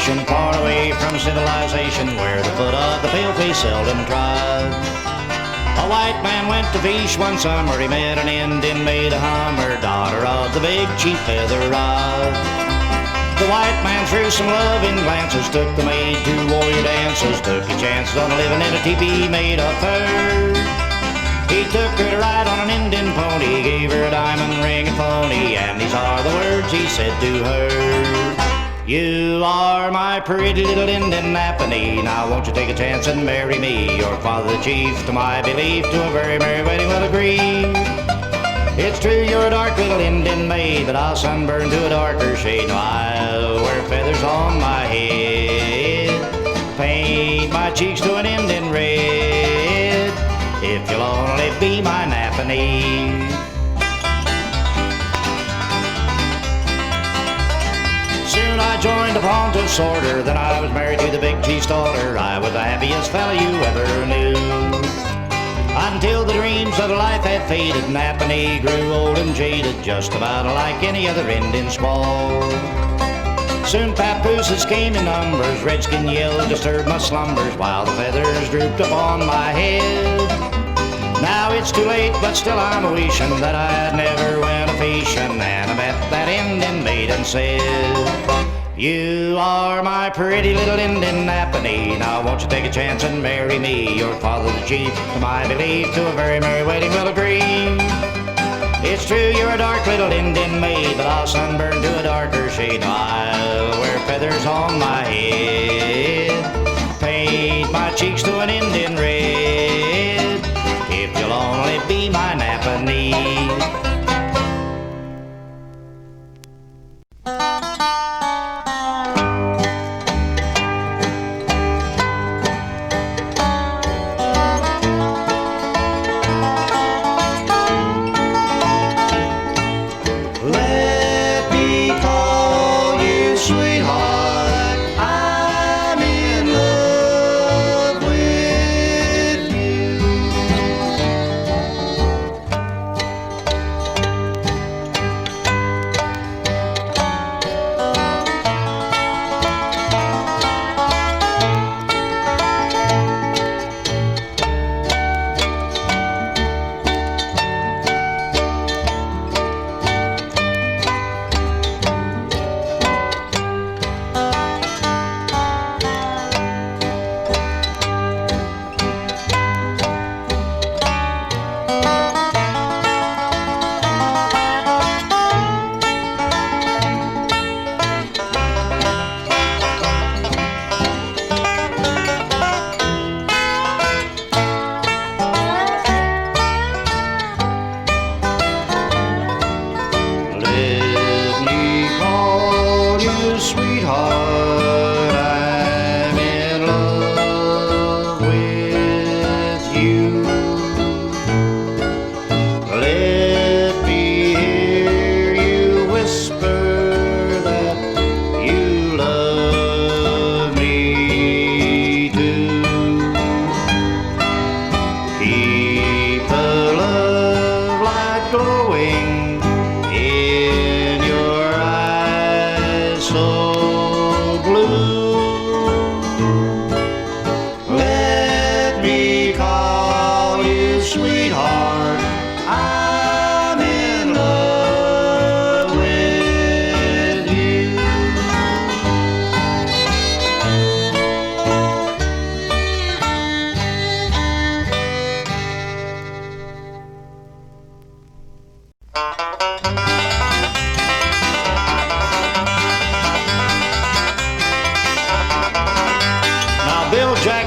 nation, far away from civilization, where the foot of the paleface seldom trod. A white man went to fish one summer, he met an Indian maid, a Hummer, daughter of the big chief Feather Rod. The white man threw some loving glances, took the maid to warrior dances, took his chances on living in a teepee made of fur. He took her to ride on an Indian pony, gave her a diamond ring and phony, and these are the words he said to her. You are my pretty little Indian Napannee, now won't you take a chance and marry me? Your father the chief, to my belief, to a very merry wedding will agree. It's true you're a dark little Indian maid, but I'll sunburn to a darker shade. No, I'll wear feathers on my head, paint my cheeks to an Indian red, if you'll only be my Napannee. Soon I joined the Pontus order, then I was married to the big chief's daughter. I was the happiest fella you ever knew, until the dreams of life had faded. Napannee grew old and jaded, just about like any other Indian squaw. Soon papooses came in numbers, redskin yells disturbed my slumbers, while the feathers drooped upon my head. Now it's too late, but still I'm a-wishin' that I never went a-fishin', and I met that Indian maid and said, you are my pretty little Indian Napannee, now won't you take a chance and marry me? Your father the chief, to my belief, to a very merry wedding will agree. It's true you're a dark little Indian maid, but I'll sunburn to a darker shade. I'll wear feathers on my head, paint my cheeks to an Indian red, if you'll only be my Napannee.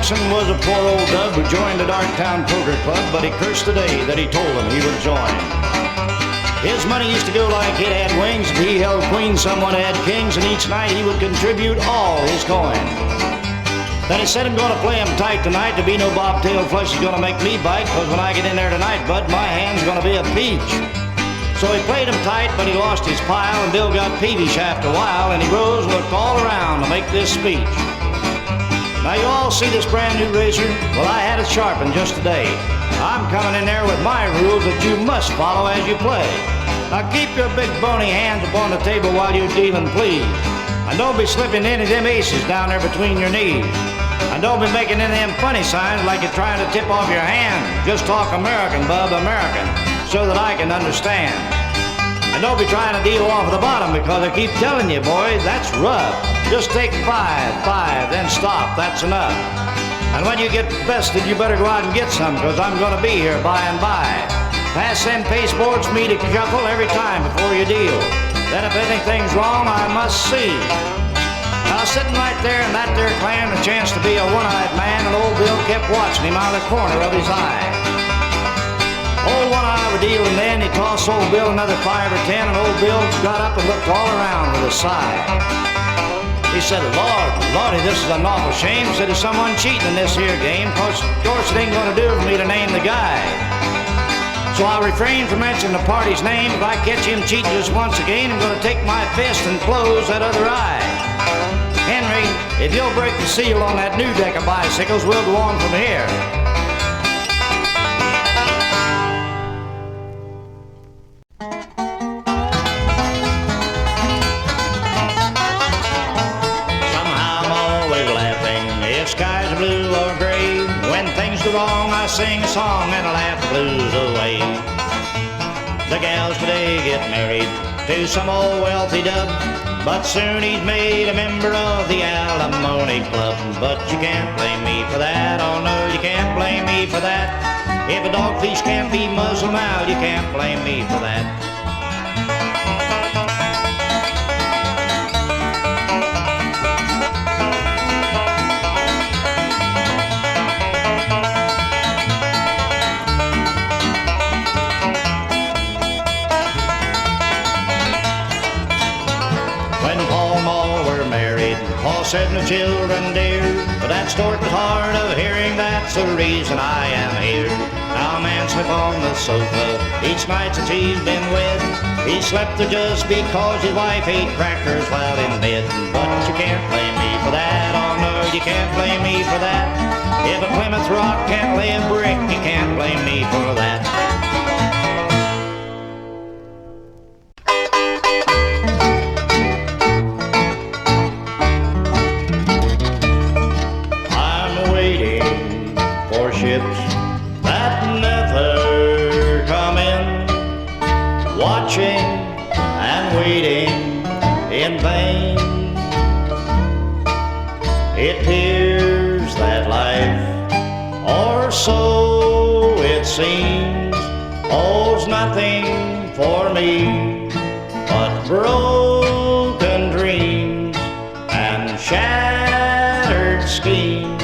Was a poor old dub who joined the Darktown poker club, but he cursed the day that he told him he would join. His money used to go like it had wings. If he held queens, someone had kings, and each night he would contribute all his coin. Then he said, I'm gonna play him tight tonight. To be no bobtail flush is gonna make me bite, cause when I get in there tonight, bud, my hand's gonna be a peach. So he played him tight, but he lost his pile, and Bill got peevish after a while, and he rose and looked all around to make this speech. Now you all see this brand new razor? Well, I had it sharpened just today. I'm coming in there with my rules that you must follow as you play. Now keep your big bony hands upon the table while you're dealing, please. And don't be slipping any of them aces down there between your knees. And don't be making any of them funny signs like you're trying to tip off your hand. Just talk American, bub, American, so that I can understand. And don't be trying to deal off the bottom, because I keep telling you, boy, that's rough. Just take five, then stop. That's enough. And when you get bested, you better go out and get some, because I'm going to be here by and by. Pass them pasteboards for me to shuffle every time before you deal. Then if anything's wrong, I must see. Now, sitting right there in that there clan, a chance to be a one-eyed man, and old Bill kept watching him out of the corner of his eye. Old one-eye would deal, and then he tossed old Bill another 5 or 10, and old Bill got up and looked all around with a sigh. He said, Lordy, this is an awful shame. Said, there's someone cheating in this here game, because of course it ain't going to do for me to name the guy. So I'll refrain from mentioning the party's name. If I catch him cheating just once again, I'm going to take my fist and close that other eye. Henry, if you'll break the seal on that new deck of bicycles, we'll go on from here. Skies are blue or gray. When things go wrong, I sing a song and I laugh the blues away. The gals today get married to some old wealthy dub, but soon he's made a member of the alimony club. But you can't blame me for that, oh no, you can't blame me for that. If a dogfish can't be muzzle mouthed, you can't blame me for that. Paul said no children dear, but that stork was hard of hearing. That's the reason I am here. Now a man slept on the sofa each night since he's been wed. He slept there just because his wife ate crackers while in bed. But you can't blame me for that, oh no, you can't blame me for that. If a Plymouth Rock can't lay a brick, you can't blame me for that. It appears that life, or so it seems, holds nothing for me but broken dreams and shattered schemes.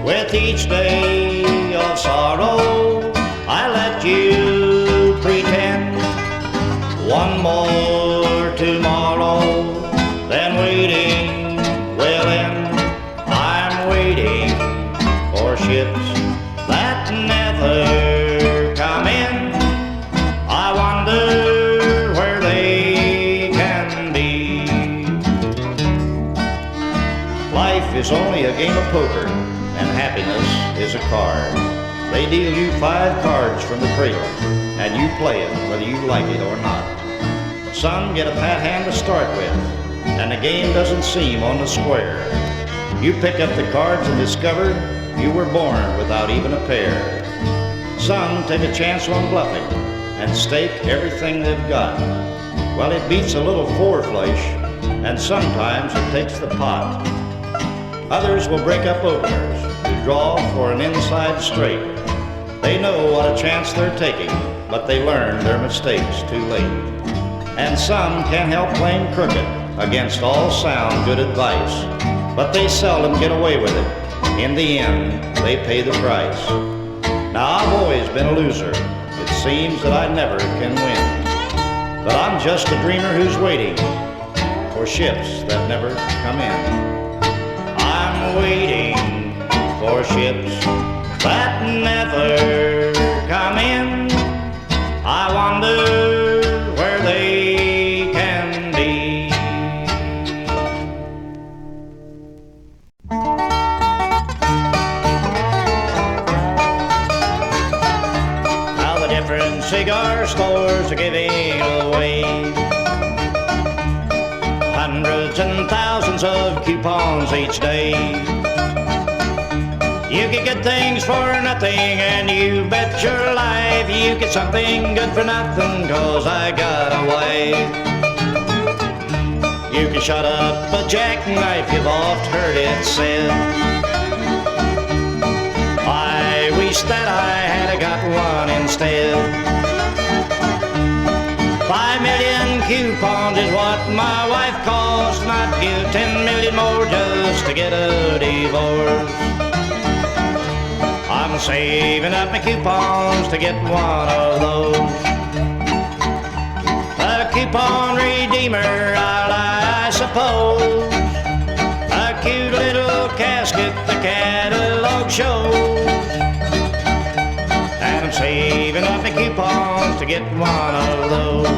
With each day of sorrow, I let you pretend one more tomorrow, then waiting will end. I'm waiting for ships that never come in. I wonder where they can be. Life is only a game of poker, and happiness is a card. They deal you 5 cards from the cradle, and you play it whether you like it or not. Some get a pat hand to start with, and the game doesn't seem on the square. You pick up the cards and discover you were born without even a pair. Some take a chance on bluffing and stake everything they've got. Well, it beats a little four-flush, and sometimes it takes the pot. Others will break up openers to draw for an inside straight. They know what a chance they're taking, but they learn their mistakes too late. And some can't help playing crooked against all sound good advice, but they seldom get away with it. In the end, they pay the price. Now, I've always been a loser. It seems that I never can win. But I'm just a dreamer who's waiting for ships that never come in. I'm waiting for ships that never come in. I wonder where they can be. Now the different cigar stores are giving away hundreds and thousands coupons each day. You get good things for nothing, and you bet your life you get something good for nothing, 'cause I got a wife. You can shut up a jackknife, you've oft heard it said. I wish that I had got one instead. 5 million coupons is what my wife costs, and I'd give 10 million more just to get a divorce. I'm saving up my coupons to get one of those. A coupon redeemer, I suppose. A cute little casket the catalog shows. And I'm saving up my coupons to get one of those.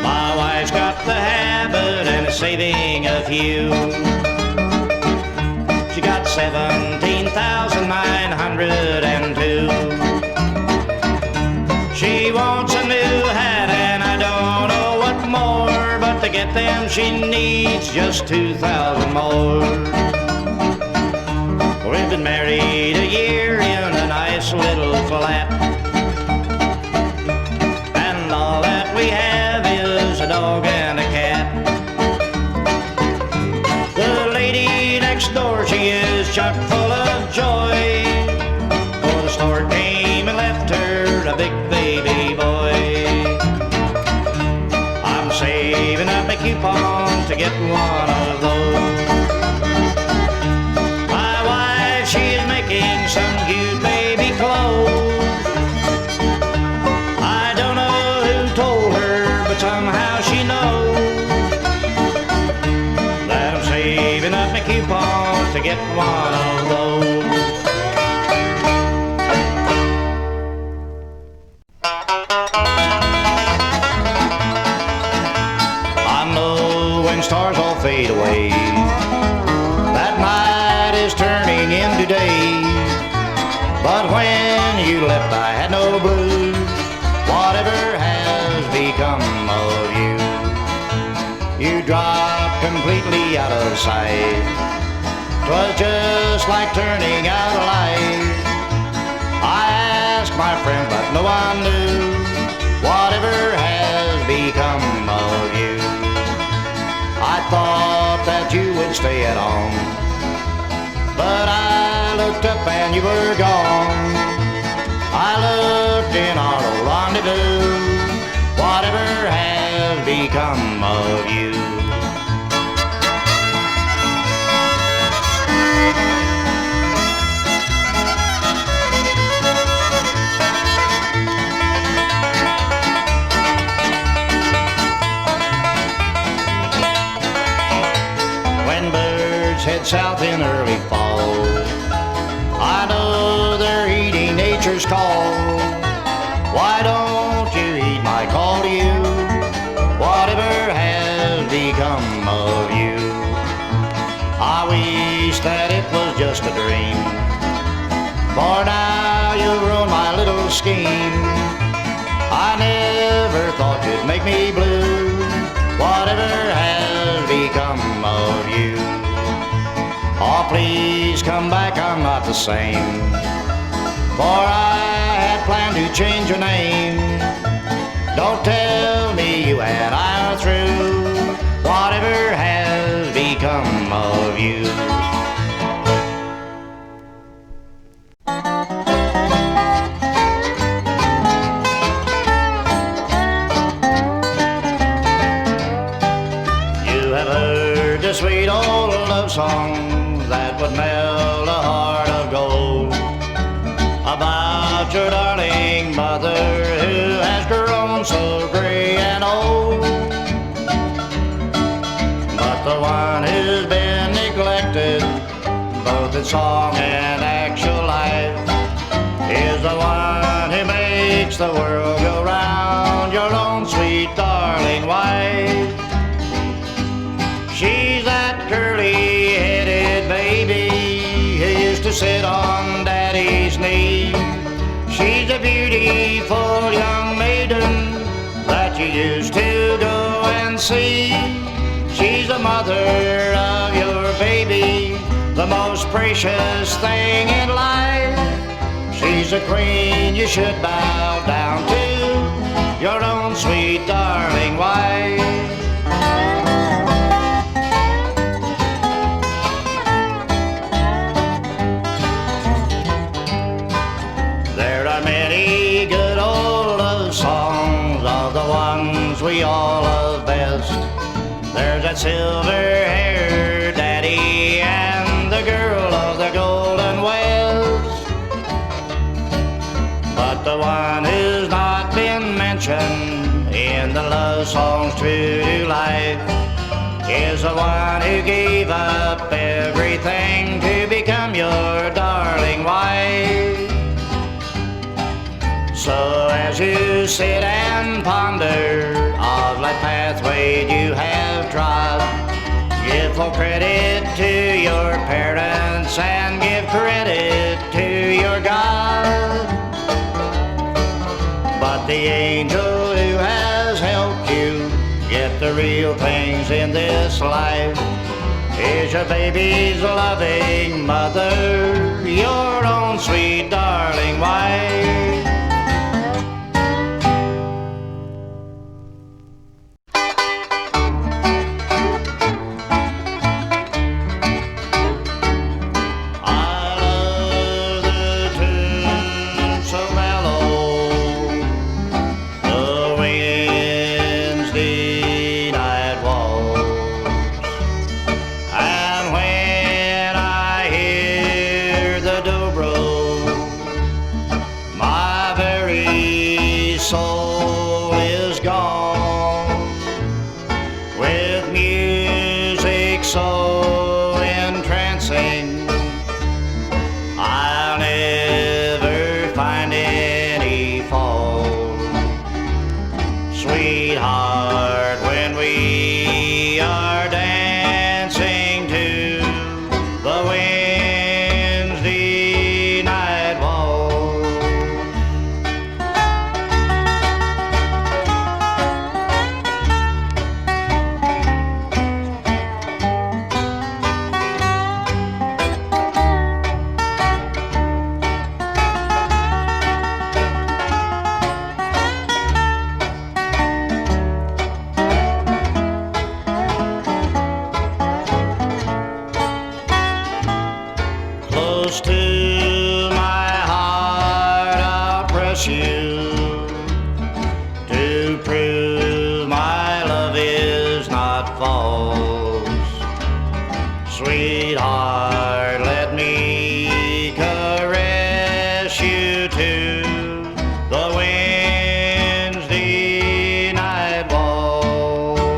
My wife's got the habit and is saving a few. She got 17,902. She wants a new hat and I don't know what more, but to get them she needs just 2,000 more. We've been married a year in a nice little flat, and all that we have is a dog and a cat. The lady next door, she is chock full of joy, for the store came and left her a big baby boy. I'm saving up my coupons to get one of those. My wife, she is making some cute baby clothes. I don't know who told her, but somehow she knows that I'm saving up my coupons to get one of those. I know when stars all fade away, that night is turning into day. But when you left I had no blues. Whatever has become of you? You dropped completely out of sight. 'Twas just like turning out a light. I asked my friend, but no one knew whatever has become of you. I thought that you would stay at home, but I looked up and you were gone. I looked in our old rendezvous. Whatever has become of you? When birds head south in early fall, I know they're heeding nature's call. Why don't you heed my call to you? Whatever has become of you? I wish that it was just a dream, for now you've ruined my little scheme. I never thought you'd make me blue. Whatever has become of you? Oh, please come back, I'm not the same, for I had planned to change your name. Don't tell me you and I are through. Whatever has become of you? You have heard the sweet old love song that would melt a heart of gold, about your darling mother who has grown so gray and old. But the one who's been neglected, both in song and actual life, is the one who makes the world go round, your own sweet darling wife. She's that curly-headed baby who used to sit on Daddy's knee. She's a beautiful young maiden that you used to go and see. She's the mother of your baby, the most precious thing in life. She's a queen you should bow down to, your own sweet darling wife. There are many good old love songs, of the ones we all love best. There's that silver-haired daddy and the girl of the golden west. But the one who's not been mentioned in the love songs true to life is the one who gave up everything to become your darling wife. So as you sit and ponder of that pathway you have trod, give full credit to your parents and give credit to your God. But the angel who has helped you get the real things in this life is your baby's loving mother, your own sweet darling wife. Soul is gone with music so entrancing. I'll never find any fault, sweetheart, when we are dancing to the Wednesday night waltz. Close to my heart I'll press you to prove my love is not false. Sweetheart, let me caress you to the Wednesday night waltz.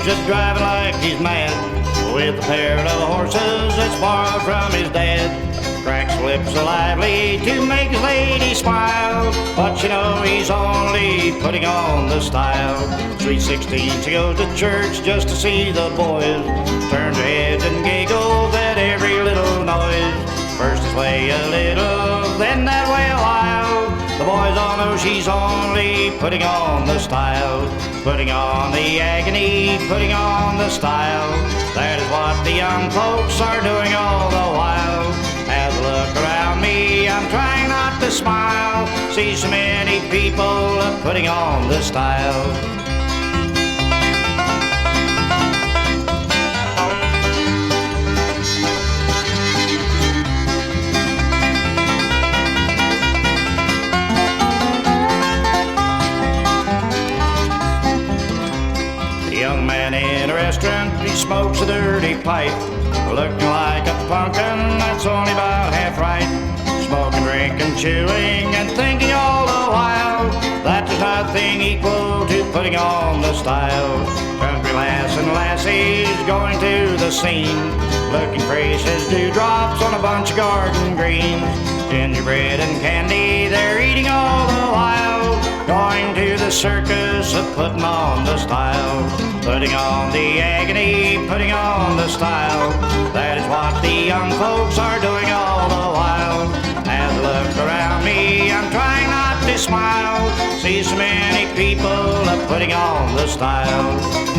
keeps it driving like he's mad, with a pair of horses that's borrowed from his dad. Cracks lips so lively to make his lady smile, but you know he's only putting on the style. Sweet 16, she goes to church just to see the boys, turns her head and giggles at every little noise. First this way a little, then that way a while. The boys all know she's only putting on the style, putting on the agony, putting on the style. That is what the young folks are doing all the while. As I look around me, I'm trying not to smile, see so many people putting on the style. In a restaurant, he smokes a dirty pipe, looking like a pumpkin that's only about half right. Smoking, drinking, chewing, and thinking all the while that there's nothing equal to putting on the style. Country lass and lassies going to the scene, looking fresh as dewdrops on a bunch of garden greens. Gingerbread and candy they're eating all the while, going to the circus of putting on the style, putting on the agony, putting on the style. That is what the young folks are doing all the while. As I look around me, I'm trying not to smile, see so many people putting on the style.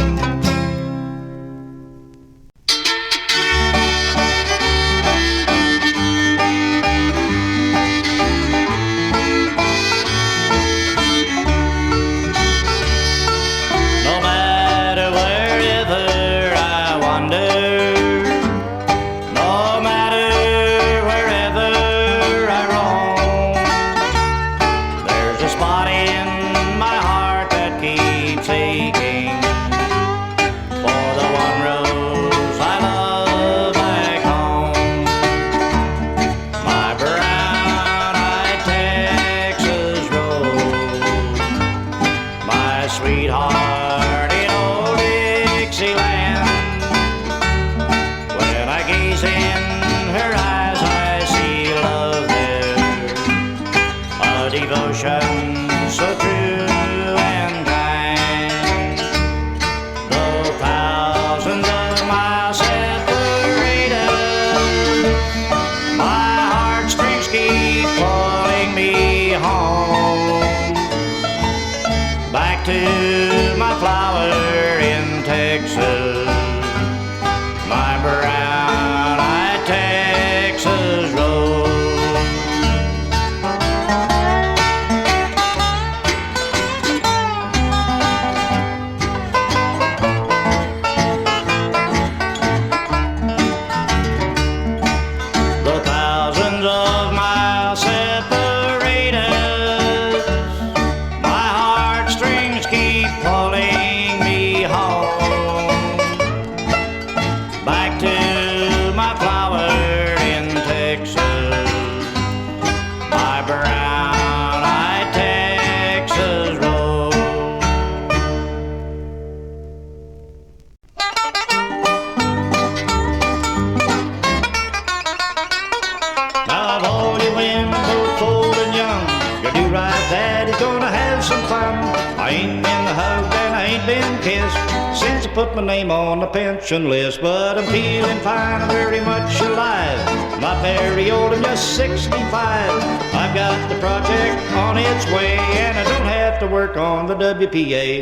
Put my name on the pension list, but I'm feeling fine, I'm very much alive. Not very old, I'm just 65. I've got the project on its way, and I don't have to work on the WPA.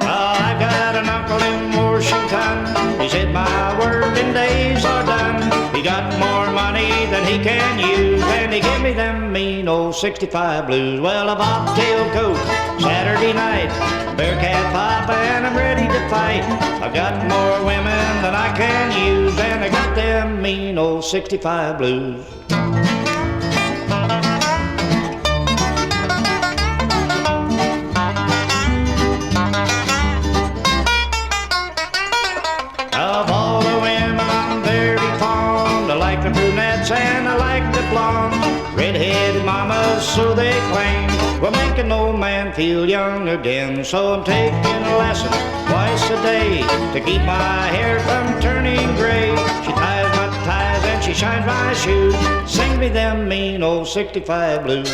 I've got an uncle in Washington, he said my working days are done. He got more money than he can use, and he gave me them mean old 65 blues. Well, a bobtail coat, Saturday night, bearcat pop, and I'm ready to fight. I've got more women than I can use, and I got them mean old 65 blues. Of all the women I'm very fond, I like the brunette runaway claim will make an old man feel young again. So I'm taking a lesson twice a day to keep my hair from turning gray. She ties my ties and she shines my shoes. Sing me them mean old 65 blues.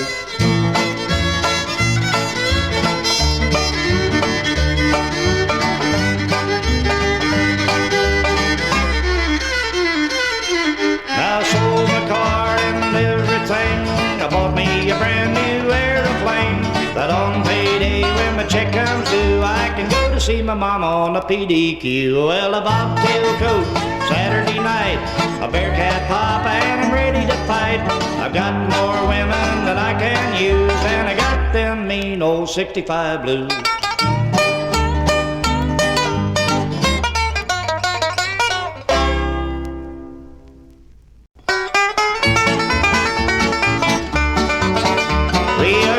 Now I sold my car and everything. I bought me a brand new aeroplane, that on payday when my check comes due I can go to see my mama on a PDQ. Well, a bobtail coat Saturday night, a bearcat pop, and I'm ready to fight. I've got more women than I can use, and I got them mean old 65 blues.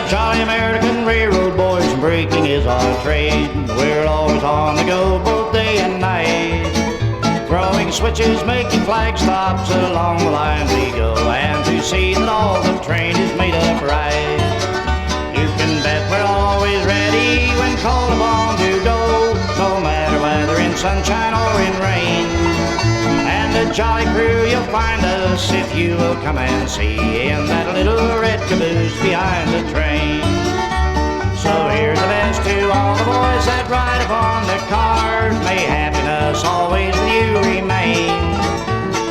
Jolly American railroad boys, and breaking is our trade. We're always on the go, both day and night. Throwing switches, making flag stops, along the line we go. And to see that all the train is made up right. You can bet we're always ready when called upon to go, no matter whether in sunshine or in rain. And a jolly crew you'll find us if you will come and see, in that little red caboose behind the train. So here's the best to all the boys that ride upon the cars. May happiness always with you remain.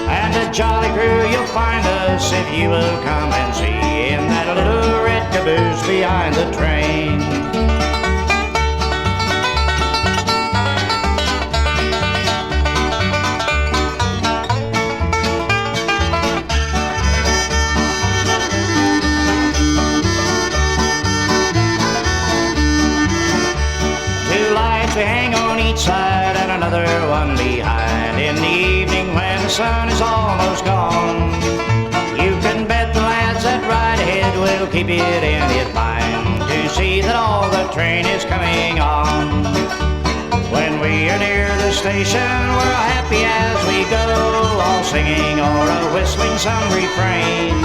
And a jolly crew you'll find us if you will come and see, in that little red caboose behind the train. We hang on each side and another one behind. In the evening when the sun is almost gone, you can bet the lads that ride ahead will keep it in his mind to see that all the train is coming on. When we are near the station, we're happy as we go, all singing or whistling some refrain.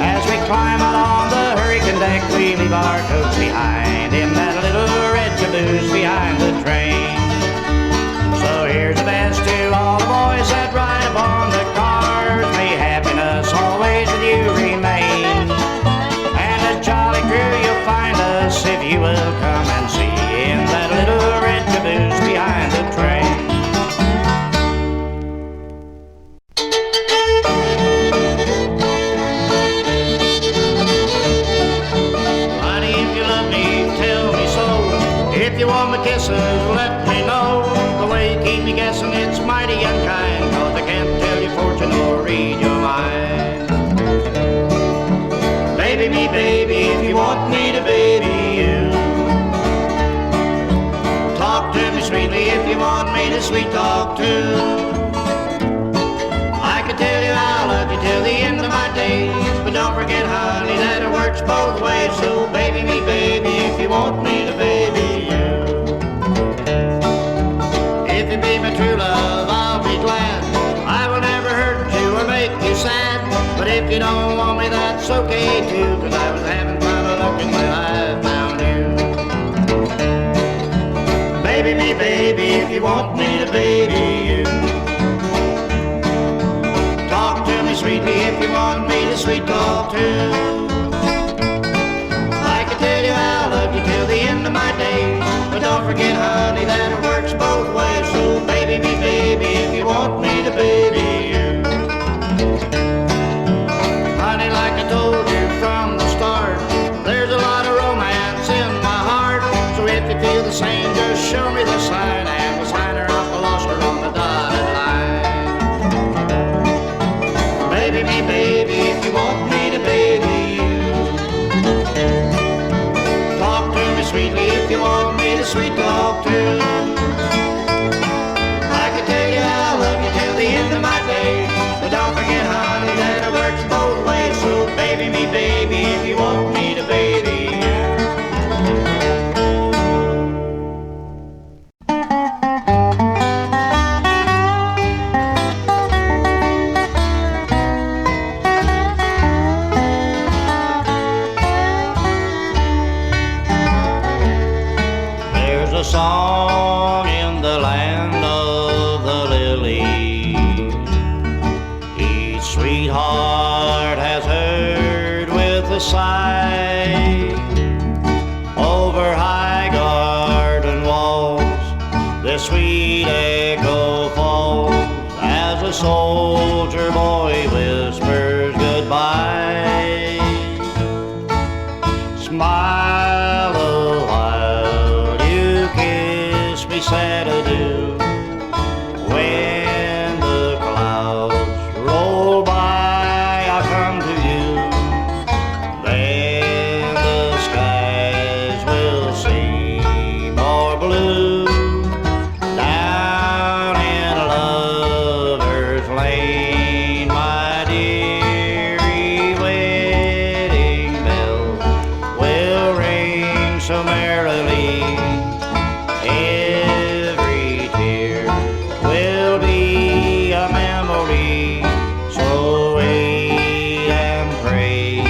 As we climb out on the hurricane deck, we leave our coats behind, in that little red caboose behind the train. So here's the best to all the boys that ride upon the cars. May happiness always with you remain. And a jolly crew you'll find us if you will come and see, in that little red caboose behind the train. If you want my kisses, let me know. The way you keep me guessing, it's mighty unkind, 'cause I can't tell your fortune or read your mind. Baby me, baby, if you want me to baby you. Talk to me sweetly if you want me to sweet talk too. I can tell you I love you till the end of my days, but don't forget, honey, that it works both ways. So baby me, baby, if you want me to baby you. If you be my true love, I'll be glad. I will never hurt you or make you sad. But if you don't want me, that's okay too, 'cause I was having fun looking when I found you. Baby me, baby, if you want me to baby you. Talk to me sweetly if you want me to sweet talk too. I can tell you I love you till the end of my days, but don't forget, honey, that it works both ways. So baby me, baby, if you want me to baby you. Honey, like I told you from the start, there's a lot of romance in my heart. So if you feel the same, just show me the sign, and we'll sign her up, I lost her on the dotted line. Baby me, baby, if you want me to baby you. Talk to me sweetly if you want me to sweet talk too. I can tell you I love you till the end of my days, but don't forget, honey, that it works both ways. So baby me, baby, if you want me to baby you. song in the land of the lily. Each sweetheart has heard with a sigh. Over high garden walls, the sweet echo falls as a soldier boy whispers goodbye. Smile a while, you kiss me sad adieu. When the clouds roll by, I'll come to you. Then the skies will seem more blue. Down in Lover's Lane, my dearie, wedding bells will ring so merrily. Every tear will be a memory. So wait and pray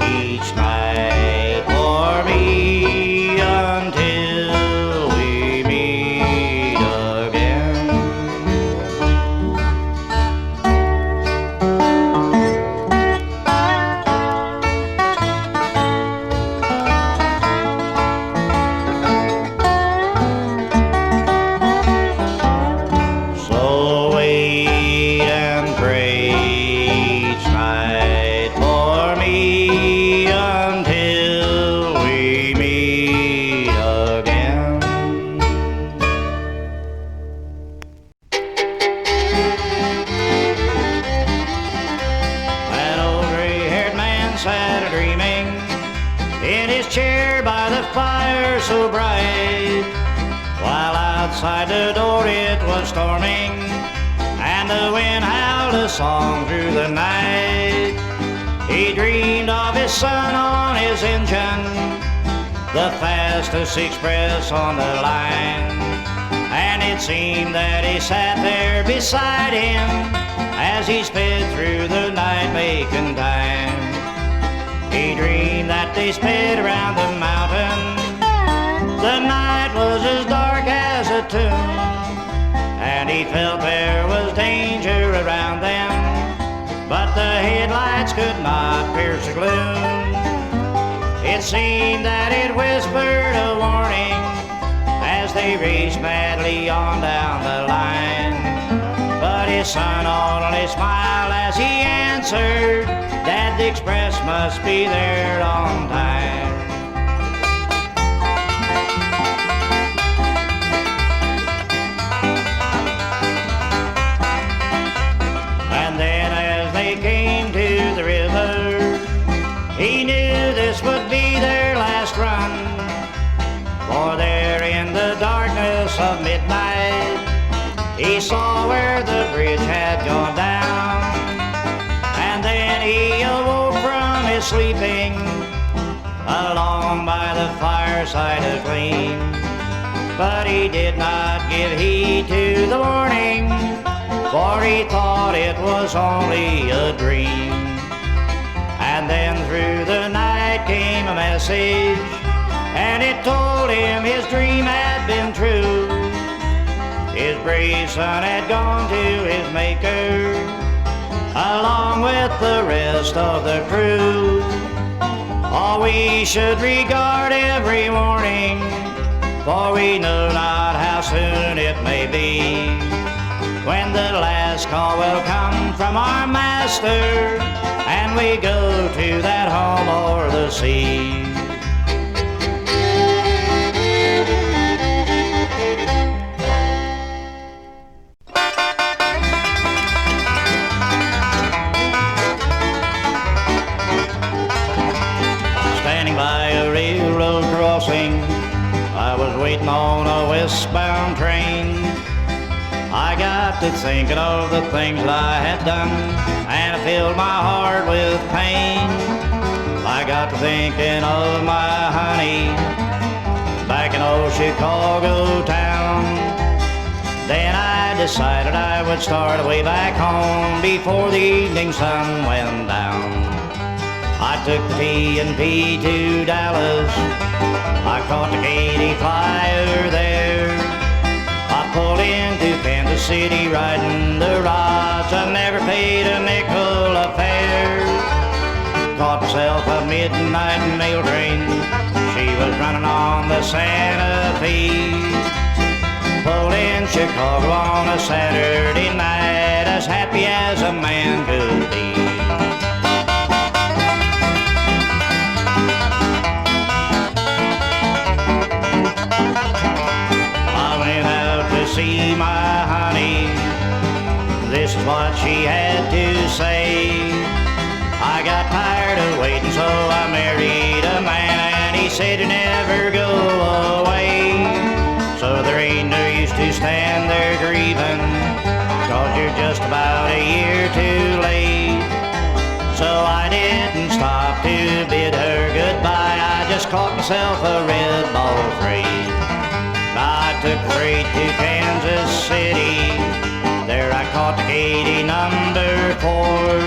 each night for me until we meet again. So wait and pray each night for me until we meet again. That old gray-haired man sat a-dreaming in his chair by the fire so bright, while outside the door it was storming, and the wind howled a song through the night. He dreamed of his son on his engine, the fastest express on the line, and it seemed that he sat there beside him as he sped through the night making time. He dreamed that they sped around the mountain. The night was as dark as a tomb, and he felt there was danger around them, but the headlights could not pierce the gloom. It seemed that it whispered a warning as they raced madly on down the line, but his son only smiled as he answered that the express must be there on time. And then as they came to the river, he knew this would be their last run, for there in the darkness of midnight he saw where the bridge had gone down. And then he awoke from his sleeping along by the fireside agleam, but he did not give heed to the warning, for he thought it was only a dream. And then through the night came a message, and it told him his dream had been true. His brave son had gone to his maker, along with the rest of the crew. Oh, we should regard every warning, for we know not how soon it may be, when the last call will come from our master, and we go to that home o'er the sea. Standing by a railroad crossing, I was waiting on a westbound train. I got to thinking of the things that I had done, and it filled my heart with pain. I got to thinking of my honey back in old Chicago town. Then I decided I would start away back home before the evening sun went down. I took the P&P to Dallas. I caught the Katy flyer there. Pulled into Kansas City riding the rods. I never paid a nickel of fare. Caught myself a midnight mail train. She was running on the Santa Fe. Pulled in Chicago on a Saturday night, as happy as a man could be. I went out to see my honey. This is what she had to say. I got tired of waiting, so I married a man, and he said to never go away. So there ain't no use to stand there grieving, 'cause you're just about a year too late. So I didn't stop to bid her goodbye, I just caught myself a red ball freight. I took freight to Kansas City, there I caught the Katy number 4.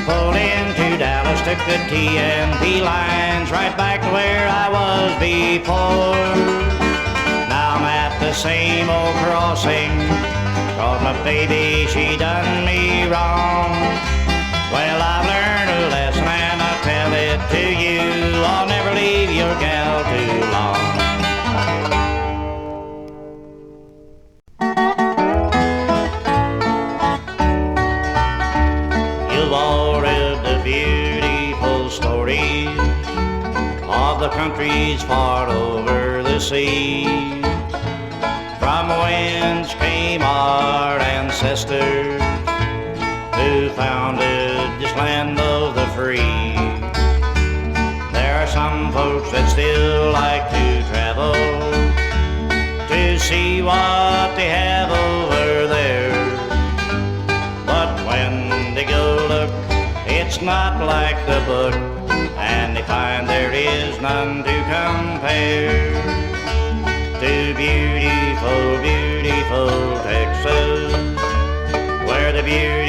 Pulled into Dallas, took the TNT lines right back to where I was before. Now I'm at the same old crossing, 'cause my baby, she done me wrong. Well, I've learned a lesson and I'll tell it to you. I'll never leave your gal too long. You've all read the beautiful story of the countries far over the sea, from whence came our ancestors who founded this land of the free. There are some folks that still like to travel to see what they have over there, but when they go look, it's not like the book, and they find there is none to compare to beautiful, beautiful Texas, where the beauty